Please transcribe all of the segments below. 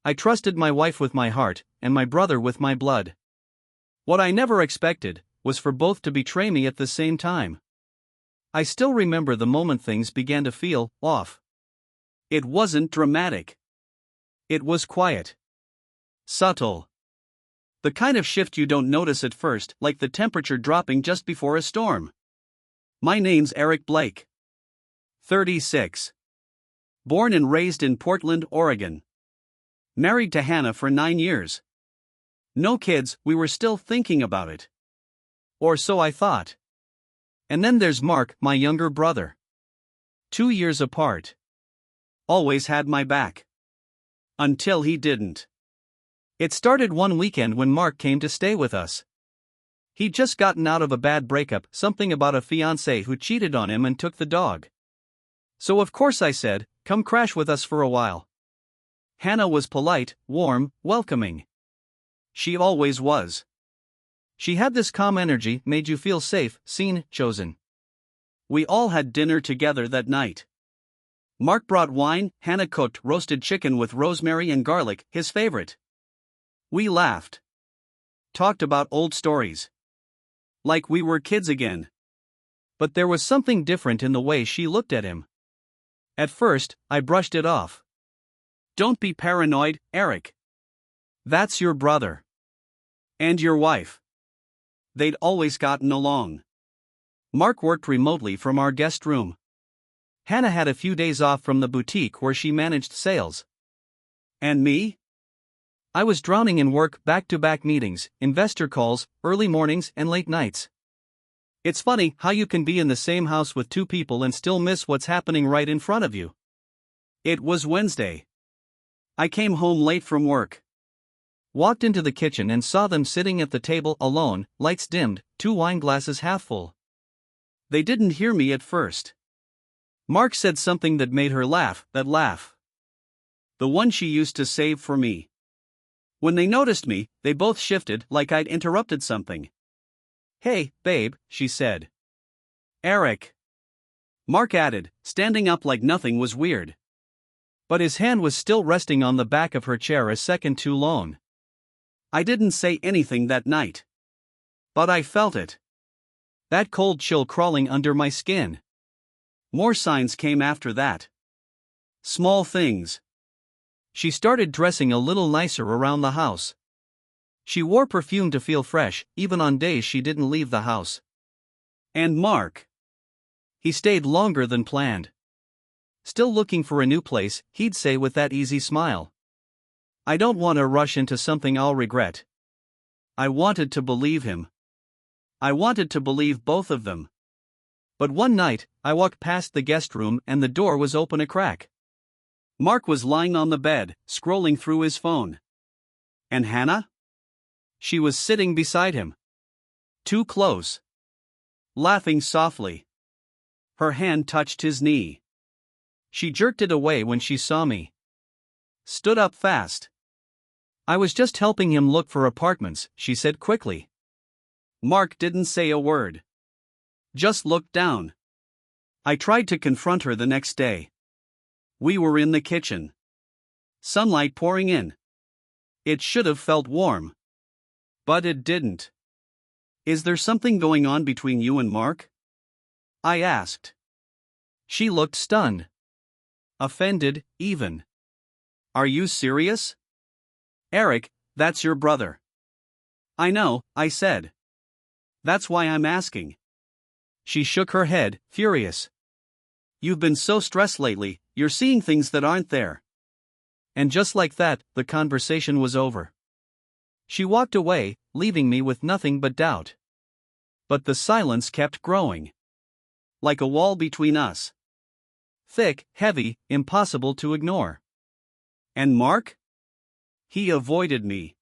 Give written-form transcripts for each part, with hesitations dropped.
I trusted my wife with my heart, and my brother with my blood. What I never expected was for both to betray me at the same time. I still remember the moment things began to feel off. It wasn't dramatic. It was quiet. Subtle. The kind of shift you don't notice at first, like the temperature dropping just before a storm. My name's Eric Blake. 36. Born and raised in Portland, Oregon. Married to Hannah for 9 years. No kids, we were still thinking about it. Or so I thought. And then there's Mark, my younger brother. 2 years apart. Always had my back. Until he didn't. It started one weekend when Mark came to stay with us. He'd just gotten out of a bad breakup, something about a fiancée who cheated on him and took the dog. So of course I said, come crash with us for a while. Hannah was polite, warm, welcoming. She always was. She had this calm energy, made you feel safe, seen, chosen. We all had dinner together that night. Mark brought wine, Hannah cooked roasted chicken with rosemary and garlic, his favorite. We laughed. Talked about old stories. Like we were kids again. But there was something different in the way she looked at him. At first, I brushed it off. Don't be paranoid, Eric. That's your brother. And your wife. They'd always gotten along. Mark worked remotely from our guest room. Hannah had a few days off from the boutique where she managed sales. And me? I was drowning in work, back-to-back meetings, investor calls, early mornings and late nights. It's funny how you can be in the same house with two people and still miss what's happening right in front of you. It was Wednesday. I came home late from work. Walked into the kitchen and saw them sitting at the table alone, lights dimmed, 2 wine glasses half full. They didn't hear me at first. Mark said something that made her laugh, that laugh. The one she used to save for me. When they noticed me, they both shifted like I'd interrupted something. Hey, babe, she said. Eric. Mark added, standing up like nothing was weird. But his hand was still resting on the back of her chair a second too long. I didn't say anything that night. But I felt it. That cold chill crawling under my skin. More signs came after that. Small things. She started dressing a little nicer around the house. She wore perfume to feel fresh, even on days she didn't leave the house. And Mark. He stayed longer than planned. Still looking for a new place, he'd say with that easy smile. I don't want to rush into something I'll regret. I wanted to believe him. I wanted to believe both of them. But one night, I walked past the guest room and the door was open a crack. Mark was lying on the bed, scrolling through his phone. And Hannah? She was sitting beside him. Too close. Laughing softly. Her hand touched his knee. She jerked it away when she saw me. Stood up fast. I was just helping him look for apartments, she said quickly. Mark didn't say a word. Just looked down. I tried to confront her the next day. We were in the kitchen. Sunlight pouring in. It should have felt warm. But it didn't. Is there something going on between you and Mark? I asked. She looked stunned. Offended, even. Are you serious? Eric, that's your brother. I know, I said. That's why I'm asking. She shook her head, furious. You've been so stressed lately, you're seeing things that aren't there. And just like that, the conversation was over. She walked away, leaving me with nothing but doubt. But the silence kept growing. Like a wall between us. Thick, heavy, impossible to ignore. And Mark? He avoided me.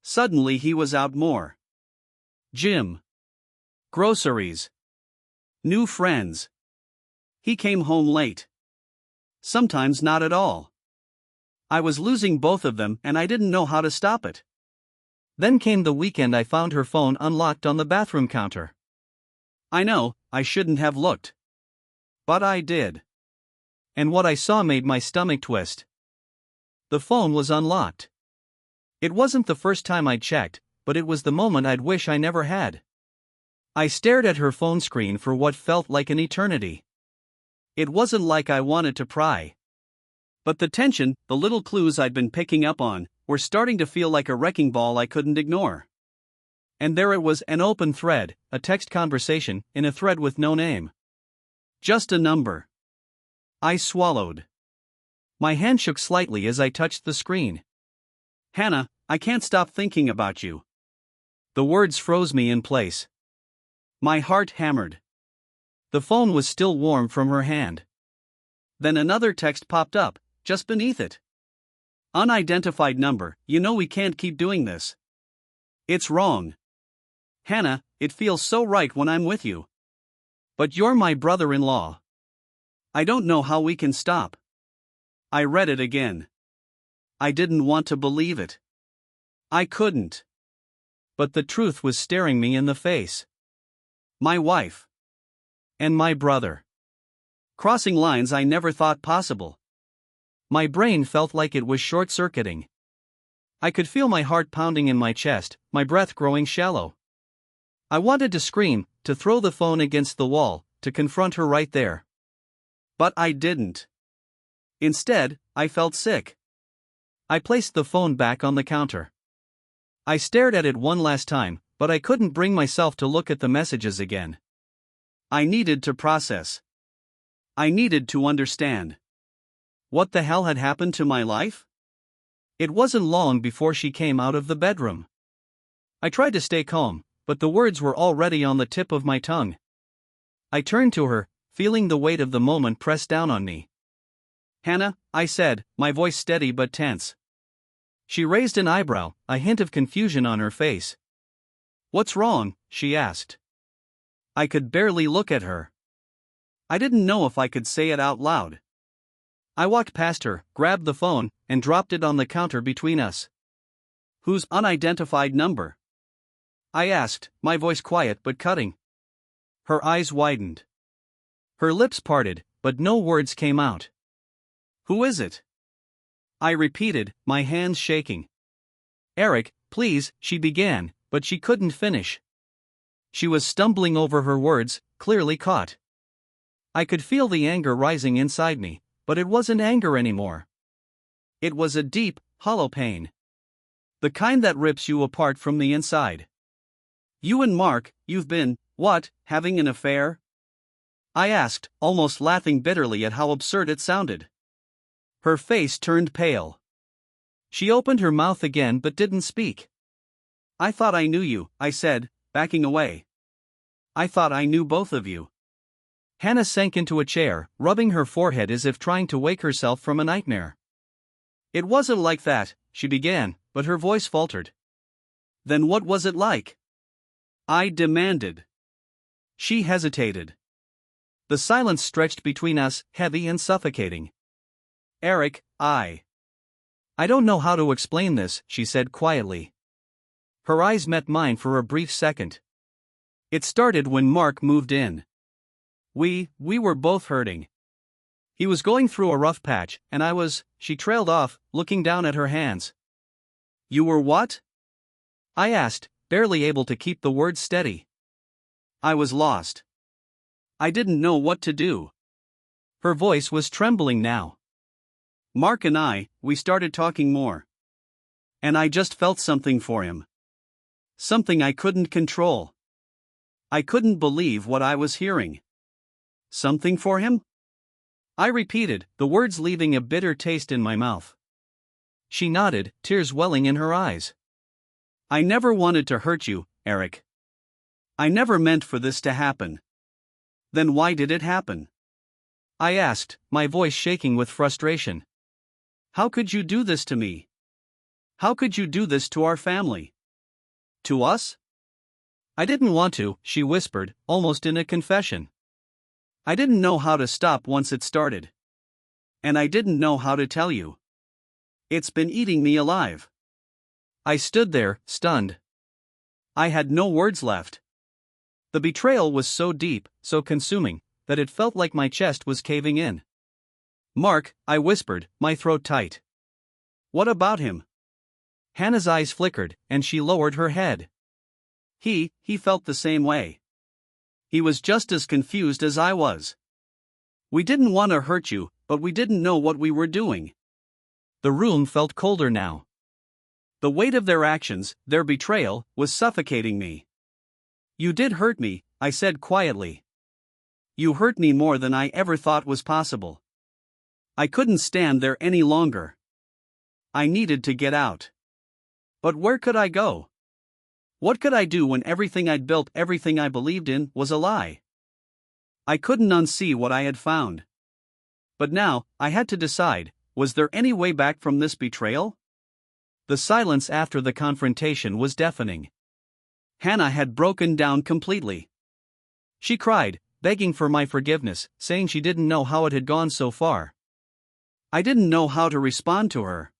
Suddenly he was out more. Gym. Groceries. New friends. He came home late. Sometimes not at all. I was losing both of them and I didn't know how to stop it. Then came the weekend I found her phone unlocked on the bathroom counter. I know, I shouldn't have looked. But I did. And what I saw made my stomach twist. The phone was unlocked. It wasn't the first time I'd checked, but it was the moment I'd wish I never had. I stared at her phone screen for what felt like an eternity. It wasn't like I wanted to pry. But the tension, the little clues I'd been picking up on, were starting to feel like a wrecking ball I couldn't ignore. And there it was, an open thread, a text conversation, in a thread with no name. Just a number. I swallowed. My hand shook slightly as I touched the screen. "Hannah, I can't stop thinking about you." The words froze me in place. My heart hammered. The phone was still warm from her hand. Then another text popped up, just beneath it. "Unidentified number, you know we can't keep doing this. It's wrong. Hannah, it feels so right when I'm with you. But you're my brother-in-law. I don't know how we can stop." I read it again. I didn't want to believe it. I couldn't. But the truth was staring me in the face. My wife. And my brother. Crossing lines I never thought possible. My brain felt like it was short-circuiting. I could feel my heart pounding in my chest, my breath growing shallow. I wanted to scream, to throw the phone against the wall, to confront her right there. But I didn't. Instead, I felt sick. I placed the phone back on the counter. I stared at it one last time, but I couldn't bring myself to look at the messages again. I needed to process. I needed to understand. What the hell had happened to my life? It wasn't long before she came out of the bedroom. I tried to stay calm, but the words were already on the tip of my tongue. I turned to her, feeling the weight of the moment press down on me. "Hannah," I said, my voice steady but tense. She raised an eyebrow, a hint of confusion on her face. "What's wrong?" she asked. I could barely look at her. I didn't know if I could say it out loud. I walked past her, grabbed the phone, and dropped it on the counter between us. "Whose unidentified number?" I asked, my voice quiet but cutting. Her eyes widened. Her lips parted, but no words came out. "Who is it?" I repeated, my hands shaking. "Eric, please," she began, but she couldn't finish. She was stumbling over her words, clearly caught. I could feel the anger rising inside me, but it wasn't anger anymore. It was a deep, hollow pain. The kind that rips you apart from the inside. "You and Mark, you've been, what, having an affair?" I asked, almost laughing bitterly at how absurd it sounded. Her face turned pale. She opened her mouth again but didn't speak. "I thought I knew you," I said, backing away. "I thought I knew both of you." Hannah sank into a chair, rubbing her forehead as if trying to wake herself from a nightmare. "It wasn't like that," she began, but her voice faltered. "Then what was it like?" I demanded. She hesitated. The silence stretched between us, heavy and suffocating. "Eric, I don't know how to explain this," she said quietly. Her eyes met mine for a brief second. "It started when Mark moved in. We were both hurting. He was going through a rough patch, and I was," she trailed off, looking down at her hands. "You were what?" I asked, barely able to keep the words steady. "I was lost. I didn't know what to do." Her voice was trembling now. "Mark and we started talking more. And I just felt something for him. Something I couldn't control. I couldn't believe what I was hearing." "Something for him?" I repeated, the words leaving a bitter taste in my mouth. She nodded, tears welling in her eyes. "I never wanted to hurt you, Eric. I never meant for this to happen." "Then why did it happen?" I asked, my voice shaking with frustration. "How could you do this to me? How could you do this to our family? To us?" "I didn't want to," she whispered, almost in a confession. "I didn't know how to stop once it started. And I didn't know how to tell you. It's been eating me alive." I stood there, stunned. I had no words left. The betrayal was so deep, so consuming, that it felt like my chest was caving in. "Mark," I whispered, my throat tight. What about him? Hannah's eyes flickered, and she lowered her head. He felt the same way. He was just as confused as I was. We didn't want to hurt you, but we didn't know what we were doing. The room felt colder now. The weight of their actions, their betrayal, was suffocating me. You did hurt me, I said quietly. You hurt me more than I ever thought was possible. I couldn't stand there any longer. I needed to get out. But where could I go? What could I do when everything I'd built, everything I believed in, was a lie? I couldn't unsee what I had found. But now, I had to decide, was there any way back from this betrayal? The silence after the confrontation was deafening. Hannah had broken down completely. She cried, begging for my forgiveness, saying she didn't know how it had gone so far. I didn't know how to respond to her.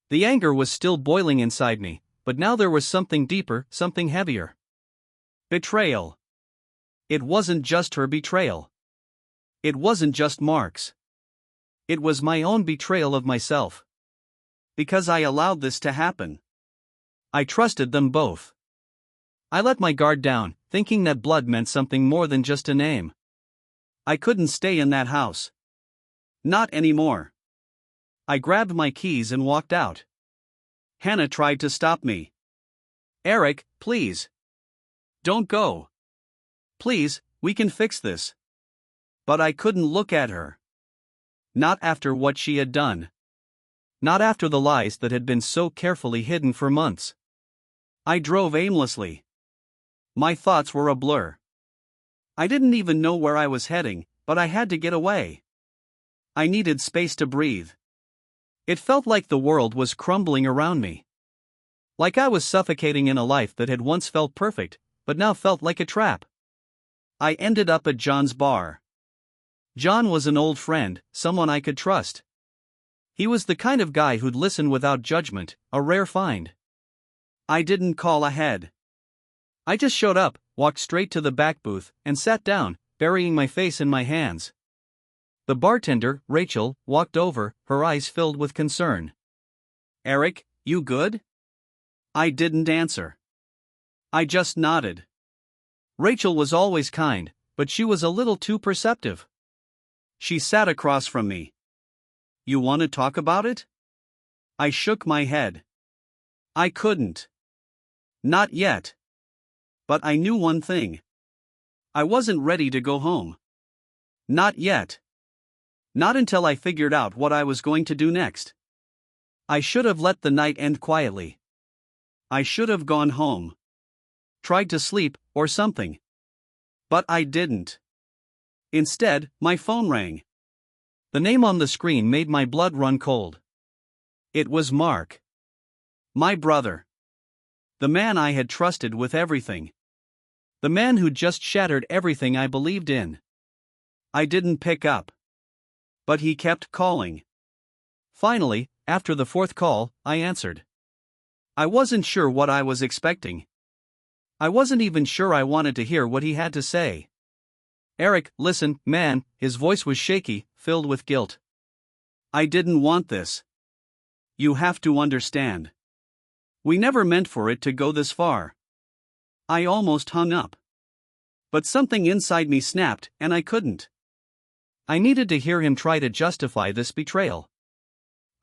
The anger was still boiling inside me, but now there was something deeper, something heavier. Betrayal. It wasn't just her betrayal. It wasn't just Mark's. It was my own betrayal of myself. Because I allowed this to happen. I trusted them both. I let my guard down, thinking that blood meant something more than just a name. I couldn't stay in that house. Not anymore. I grabbed my keys and walked out. Hannah tried to stop me. Eric, please. Don't go. Please, we can fix this. But I couldn't look at her. Not after what she had done. Not after the lies that had been so carefully hidden for months. I drove aimlessly. My thoughts were a blur. I didn't even know where I was heading, but I had to get away. I needed space to breathe. It felt like the world was crumbling around me. Like I was suffocating in a life that had once felt perfect, but now felt like a trap. I ended up at John's bar. John was an old friend, someone I could trust. He was the kind of guy who'd listen without judgment, a rare find. I didn't call ahead. I just showed up, walked straight to the back booth, and sat down, burying my face in my hands. The bartender, Rachel, walked over, her eyes filled with concern. Eric, you good? I didn't answer. I just nodded. Rachel was always kind, but she was a little too perceptive. She sat across from me. You want to talk about it? I shook my head. I couldn't. Not yet. But I knew one thing. I wasn't ready to go home. Not yet. Not until I figured out what I was going to do next. I should have let the night end quietly. I should have gone home. Tried to sleep, or something. But I didn't. Instead, my phone rang. The name on the screen made my blood run cold. It was Mark. My brother. The man I had trusted with everything. The man who'd just shattered everything I believed in. I didn't pick up. But he kept calling. Finally, after the fourth call, I answered. I wasn't sure what I was expecting. I wasn't even sure I wanted to hear what he had to say. Eric, listen, man, his voice was shaky, filled with guilt. I didn't want this. You have to understand. We never meant for it to go this far. I almost hung up. But something inside me snapped, and I couldn't. I needed to hear him try to justify this betrayal.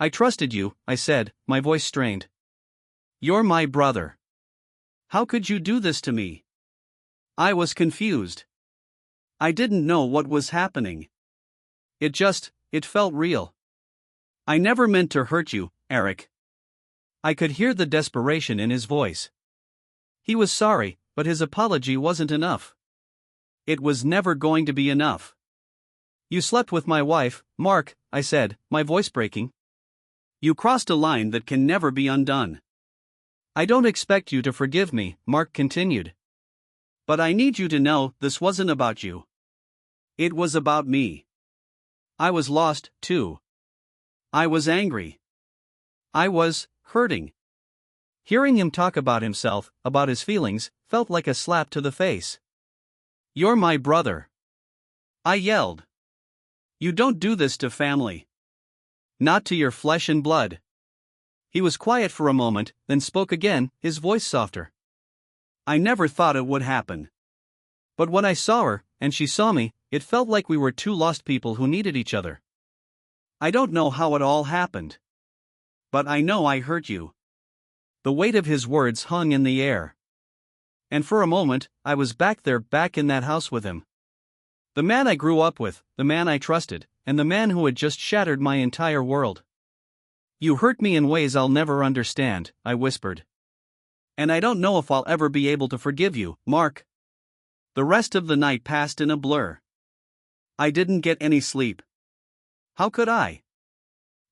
I trusted you, I said, my voice strained. You're my brother. How could you do this to me? I was confused. I didn't know what was happening. It felt real. I never meant to hurt you, Eric. I could hear the desperation in his voice. He was sorry, but his apology wasn't enough. It was never going to be enough. You slept with my wife, Mark, I said, my voice breaking. You crossed a line that can never be undone. I don't expect you to forgive me, Mark continued. But I need you to know this wasn't about you. It was about me. I was lost, too. I was angry. I was hurting. Hearing him talk about himself, about his feelings, felt like a slap to the face. You're my brother. I yelled. You don't do this to family. Not to your flesh and blood. He was quiet for a moment, then spoke again, his voice softer. I never thought it would happen. But when I saw her, and she saw me, it felt like we were two lost people who needed each other. I don't know how it all happened. But I know I hurt you. The weight of his words hung in the air. And for a moment, I was back in that house with him. The man I grew up with, the man I trusted, and the man who had just shattered my entire world. You hurt me in ways I'll never understand, I whispered. And I don't know if I'll ever be able to forgive you, Mark. The rest of the night passed in a blur. I didn't get any sleep. How could I?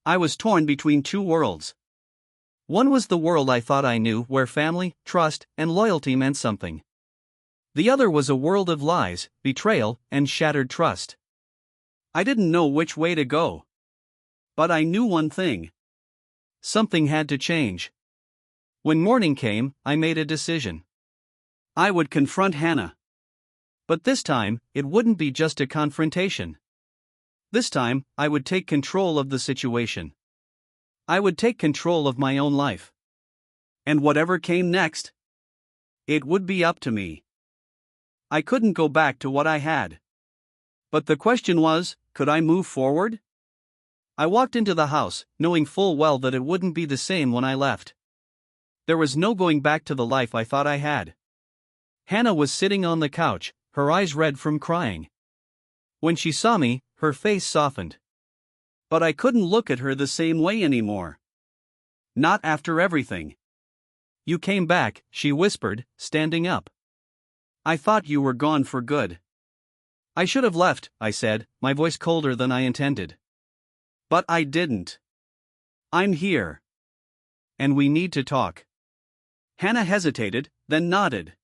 I was torn between two worlds. One was the world I thought I knew, where family, trust, and loyalty meant something. The other was a world of lies, betrayal, and shattered trust. I didn't know which way to go. But I knew one thing. Something had to change. When morning came, I made a decision. I would confront Hannah. But this time, it wouldn't be just a confrontation. This time, I would take control of the situation. I would take control of my own life. And whatever came next, it would be up to me. I couldn't go back to what I had. But the question was, could I move forward? I walked into the house, knowing full well that it wouldn't be the same when I left. There was no going back to the life I thought I had. Hannah was sitting on the couch, her eyes red from crying. When she saw me, her face softened. But I couldn't look at her the same way anymore. Not after everything. You came back, she whispered, standing up. I thought you were gone for good. I should have left, I said, my voice colder than I intended. But I didn't. I'm here. And we need to talk. Hannah hesitated, then nodded.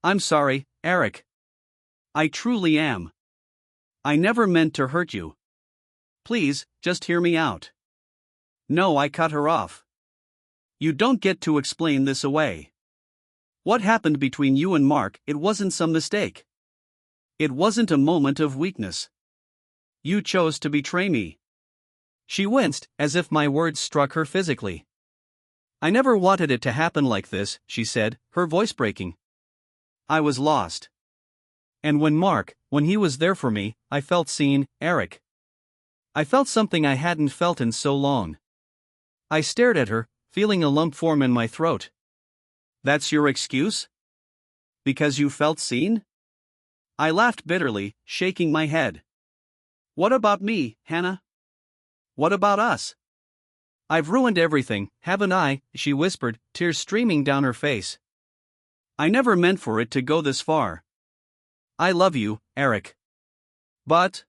I'm sorry, Eric. I truly am. I never meant to hurt you. Please, just hear me out. No, I cut her off. You don't get to explain this away. What happened between you and Mark, it wasn't some mistake. It wasn't a moment of weakness. You chose to betray me. She winced, as if my words struck her physically. I never wanted it to happen like this, she said, her voice breaking. I was lost. And when he was there for me, I felt seen, Eric. I felt something I hadn't felt in so long. I stared at her, feeling a lump form in my throat. That's your excuse? Because you felt seen? I laughed bitterly, shaking my head. What about me, Hannah? What about us? I've ruined everything, haven't I? She whispered, tears streaming down her face. I never meant for it to go this far. I love you, Eric. But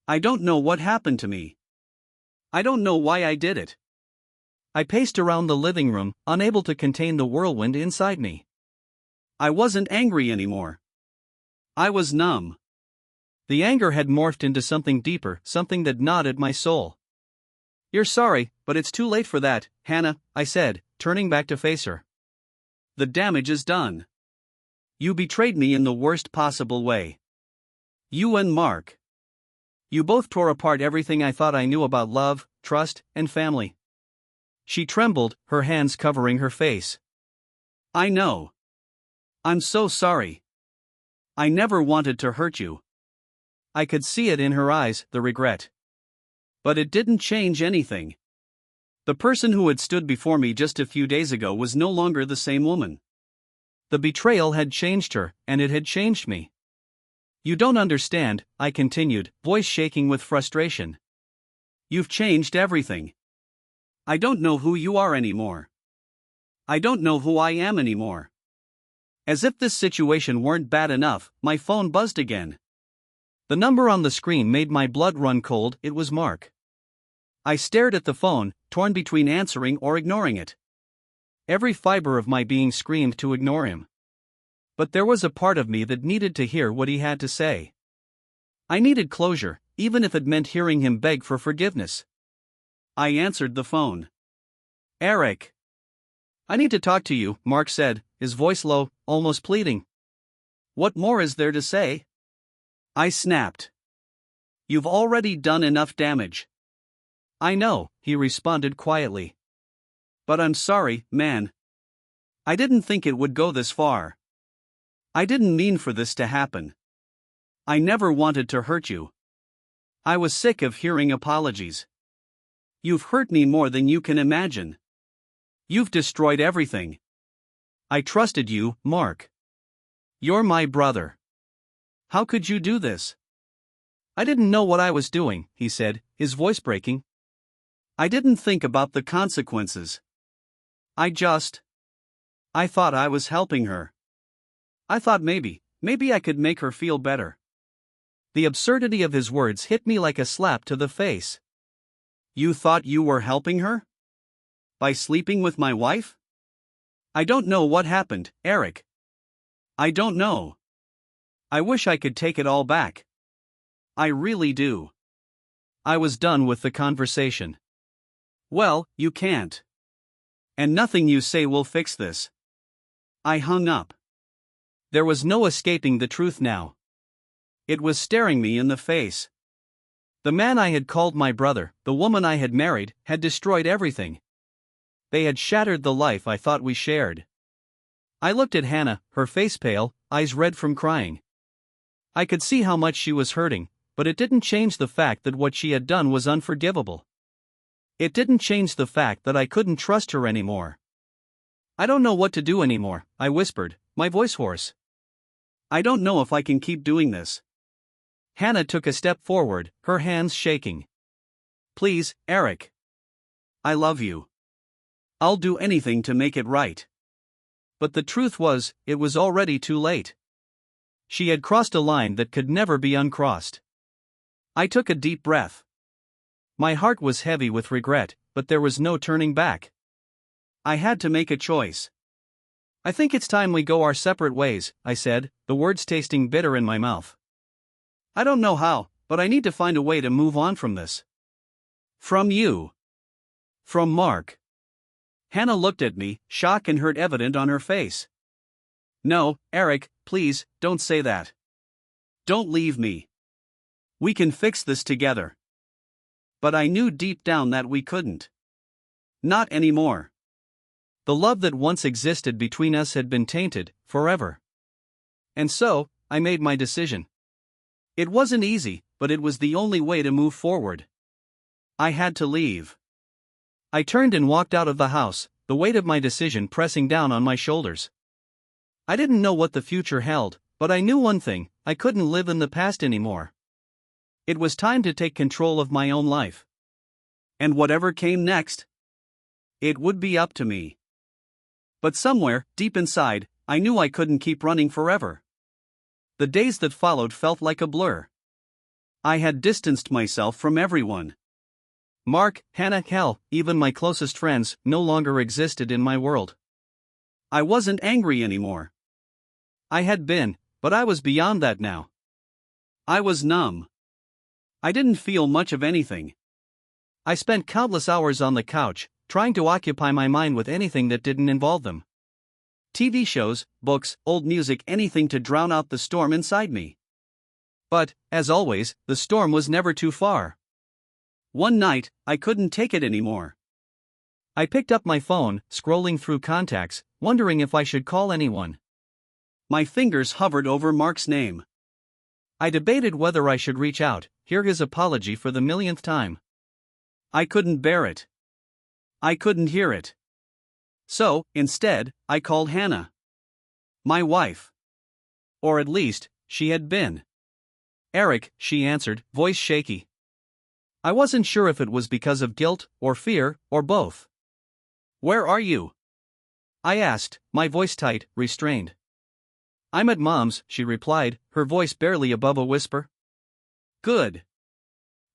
I don't know what happened to me. I don't know why I did it. I paced around the living room, unable to contain the whirlwind inside me. I wasn't angry anymore. I was numb. The anger had morphed into something deeper, something that gnawed at my soul. You're sorry, but it's too late for that, Hannah, I said, turning back to face her. The damage is done. You betrayed me in the worst possible way. You and Mark. You both tore apart everything I thought I knew about love, trust, and family. She trembled, her hands covering her face. I know. I'm so sorry. I never wanted to hurt you. I could see it in her eyes, the regret. But it didn't change anything. The person who had stood before me just a few days ago was no longer the same woman. The betrayal had changed her, and it had changed me. You don't understand, I continued, voice shaking with frustration. You've changed everything. I don't know who you are anymore. I don't know who I am anymore. As if this situation weren't bad enough, my phone buzzed again. The number on the screen made my blood run cold. It was Mark. I stared at the phone, torn between answering or ignoring it. Every fiber of my being screamed to ignore him. But there was a part of me that needed to hear what he had to say. I needed closure, even if it meant hearing him beg for forgiveness. I answered the phone. Eric. I need to talk to you, Mark said, his voice low, almost pleading. What more is there to say? I snapped. You've already done enough damage. I know, he responded quietly. But I'm sorry, man. I didn't think it would go this far. I didn't mean for this to happen. I never wanted to hurt you. I was sick of hearing apologies. You've hurt me more than you can imagine. You've destroyed everything. I trusted you, Mark. You're my brother. How could you do this? I didn't know what I was doing, he said, his voice breaking. I didn't think about the consequences. I thought I was helping her. I thought maybe I could make her feel better. The absurdity of his words hit me like a slap to the face. You thought you were helping her? By sleeping with my wife? I don't know what happened, Eric. I don't know. I wish I could take it all back. I really do. I was done with the conversation. Well, you can't. And nothing you say will fix this. I hung up. There was no escaping the truth now. It was staring me in the face. The man I had called my brother, the woman I had married, had destroyed everything. They had shattered the life I thought we shared. I looked at Hannah, her face pale, eyes red from crying. I could see how much she was hurting, but it didn't change the fact that what she had done was unforgivable. It didn't change the fact that I couldn't trust her anymore. I don't know what to do anymore, I whispered, my voice hoarse. I don't know if I can keep doing this. Hannah took a step forward, her hands shaking. Please, Eric. I love you. I'll do anything to make it right. But the truth was, it was already too late. She had crossed a line that could never be uncrossed. I took a deep breath. My heart was heavy with regret, but there was no turning back. I had to make a choice. I think it's time we go our separate ways, I said, the words tasting bitter in my mouth. I don't know how, but I need to find a way to move on from this. From you. From Mark. Hannah looked at me, shock and hurt evident on her face. No, Eric, please, don't say that. Don't leave me. We can fix this together. But I knew deep down that we couldn't. Not anymore. The love that once existed between us had been tainted, forever. And so, I made my decision. It wasn't easy, but it was the only way to move forward. I had to leave. I turned and walked out of the house, the weight of my decision pressing down on my shoulders. I didn't know what the future held, but I knew one thing: I couldn't live in the past anymore. It was time to take control of my own life. And whatever came next, it would be up to me. But somewhere, deep inside, I knew I couldn't keep running forever. The days that followed felt like a blur. I had distanced myself from everyone. Mark, Hannah, hell, even my closest friends no longer existed in my world. I wasn't angry anymore. I had been, but I was beyond that now. I was numb. I didn't feel much of anything. I spent countless hours on the couch, trying to occupy my mind with anything that didn't involve them. TV shows, books, old music, anything to drown out the storm inside me. But, as always, the storm was never too far. One night, I couldn't take it anymore. I picked up my phone, scrolling through contacts, wondering if I should call anyone. My fingers hovered over Mark's name. I debated whether I should reach out, hear his apology for the millionth time. I couldn't bear it. I couldn't hear it. So, instead, I called Hannah. My wife. Or at least, she had been. Eric, she answered, voice shaky. I wasn't sure if it was because of guilt, or fear, or both. Where are you? I asked, my voice tight, restrained. I'm at Mom's, she replied, her voice barely above a whisper. Good.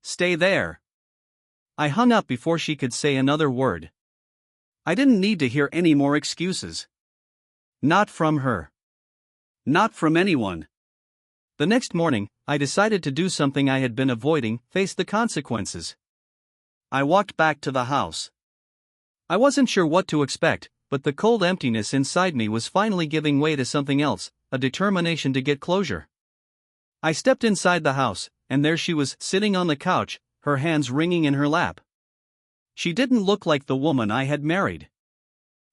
Stay there. I hung up before she could say another word. I didn't need to hear any more excuses. Not from her. Not from anyone. The next morning, I decided to do something I had been avoiding, face the consequences. I walked back to the house. I wasn't sure what to expect, but the cold emptiness inside me was finally giving way to something else, a determination to get closure. I stepped inside the house, and there she was, sitting on the couch, her hands wringing in her lap. She didn't look like the woman I had married.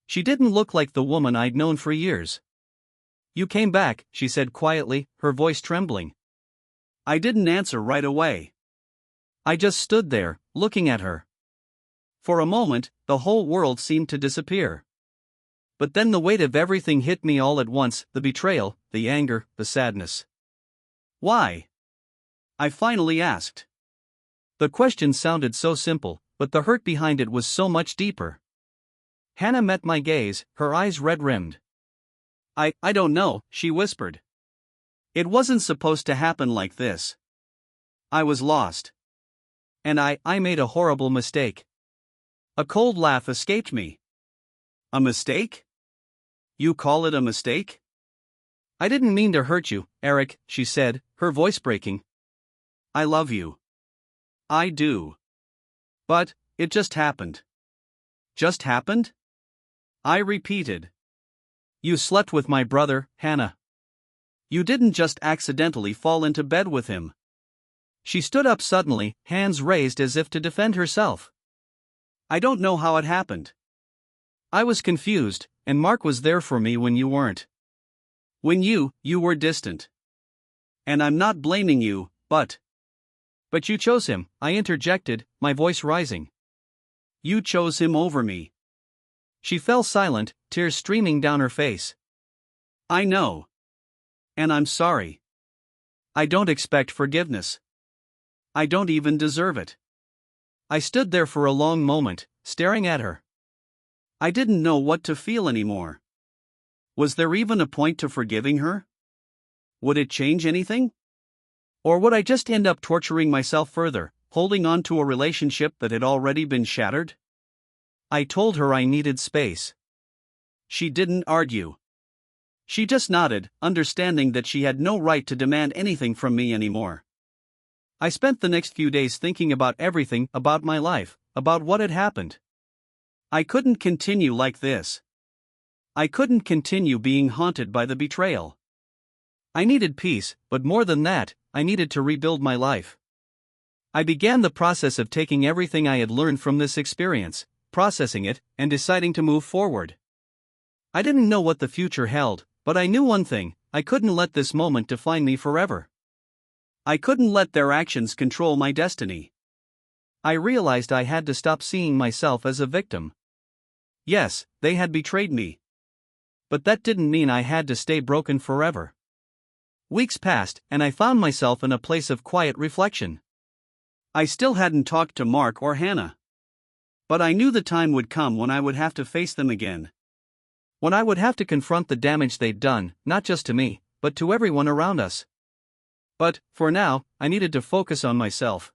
She didn't look like the woman I'd known for years. "You came back," she said quietly, her voice trembling. I didn't answer right away. I just stood there, looking at her. For a moment, the whole world seemed to disappear. But then the weight of everything hit me all at once, the betrayal, the anger, the sadness. "Why?" I finally asked. The question sounded so simple, but the hurt behind it was so much deeper. Hannah met my gaze, her eyes red-rimmed. I don't know," she whispered. "It wasn't supposed to happen like this. I was lost. And I made a horrible mistake." A cold laugh escaped me. "A mistake? You call it a mistake?" "I didn't mean to hurt you, Eric," she said, her voice breaking. "I love you. I do. But, it just happened." "Just happened?" I repeated. "You slept with my brother, Hannah. You didn't just accidentally fall into bed with him." She stood up suddenly, hands raised as if to defend herself. "I don't know how it happened. I was confused, and Mark was there for me when you weren't. When you were distant. And I'm not blaming you, but you chose him," I interjected, my voice rising. "You chose him over me." She fell silent, tears streaming down her face. "I know. And I'm sorry. I don't expect forgiveness. I don't even deserve it." I stood there for a long moment, staring at her. I didn't know what to feel anymore. Was there even a point to forgiving her? Would it change anything? Or would I just end up torturing myself further, holding on to a relationship that had already been shattered? I told her I needed space. She didn't argue. She just nodded, understanding that she had no right to demand anything from me anymore. I spent the next few days thinking about everything, about my life, about what had happened. I couldn't continue like this. I couldn't continue being haunted by the betrayal. I needed peace, but more than that, I needed to rebuild my life. I began the process of taking everything I had learned from this experience, processing it, and deciding to move forward. I didn't know what the future held, but I knew one thing: I couldn't let this moment define me forever. I couldn't let their actions control my destiny. I realized I had to stop seeing myself as a victim. Yes, they had betrayed me. But that didn't mean I had to stay broken forever. Weeks passed, and I found myself in a place of quiet reflection. I still hadn't talked to Mark or Hannah. But I knew the time would come when I would have to face them again. When I would have to confront the damage they'd done, not just to me, but to everyone around us. But, for now, I needed to focus on myself.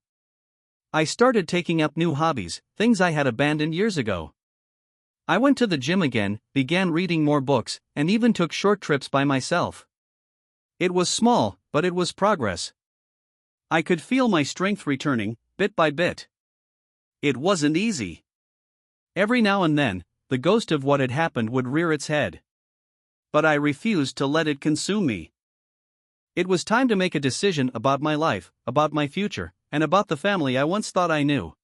I started taking up new hobbies, things I had abandoned years ago. I went to the gym again, began reading more books, and even took short trips by myself. It was small, but it was progress. I could feel my strength returning, bit by bit. It wasn't easy. Every now and then, the ghost of what had happened would rear its head. But I refused to let it consume me. It was time to make a decision about my life, about my future, and about the family I once thought I knew.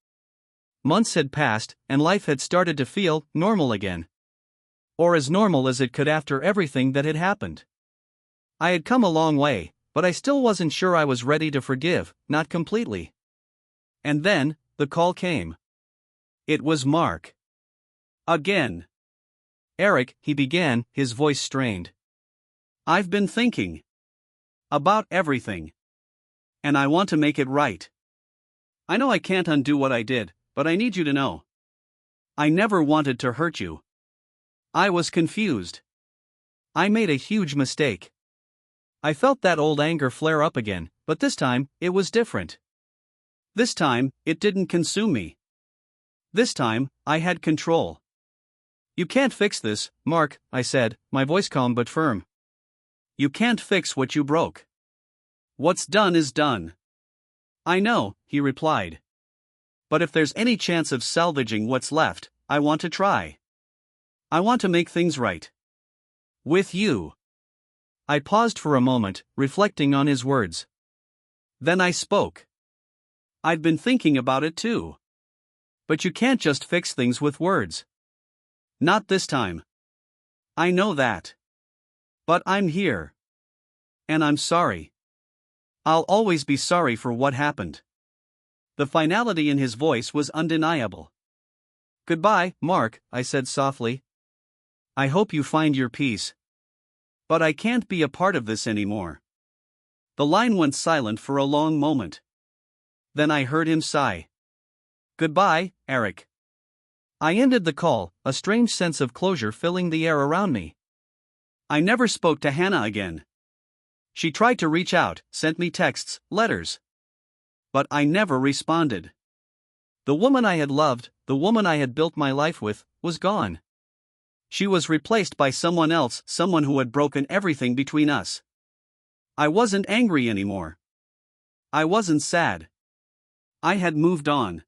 Months had passed, and life had started to feel normal again. Or as normal as it could after everything that had happened. I had come a long way, but I still wasn't sure I was ready to forgive, not completely. And then, the call came. It was Mark. Again. "Eric," he began, his voice strained. "I've been thinking. About everything. And I want to make it right. I know I can't undo what I did, but I need you to know. I never wanted to hurt you. I was confused. I made a huge mistake." I felt that old anger flare up again, but this time, it was different. This time, it didn't consume me. This time, I had control. "You can't fix this, Mark," I said, my voice calm but firm. "You can't fix what you broke. What's done is done." "I know," he replied. "But if there's any chance of salvaging what's left, I want to try. I want to make things right. With you." I paused for a moment, reflecting on his words. Then I spoke. "I'd been thinking about it too. But you can't just fix things with words. Not this time. I know that. But I'm here. And I'm sorry. I'll always be sorry for what happened. The finality in his voice was undeniable. Goodbye, Mark, I said softly. I hope you find your peace. But I can't be a part of this anymore. The line went silent for a long moment. Then I heard him sigh. Goodbye, Eric. I ended the call, a strange sense of closure filling the air around me. I never spoke to Hannah again. She tried to reach out, sent me texts, letters. But I never responded. The woman I had loved, the woman I had built my life with, was gone. She was replaced by someone else, someone who had broken everything between us. I wasn't angry anymore. I wasn't sad. I had moved on.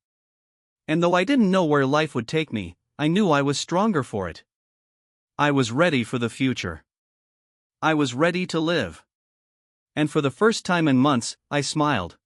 And though I didn't know where life would take me, I knew I was stronger for it. I was ready for the future. I was ready to live. And for the first time in months, I smiled.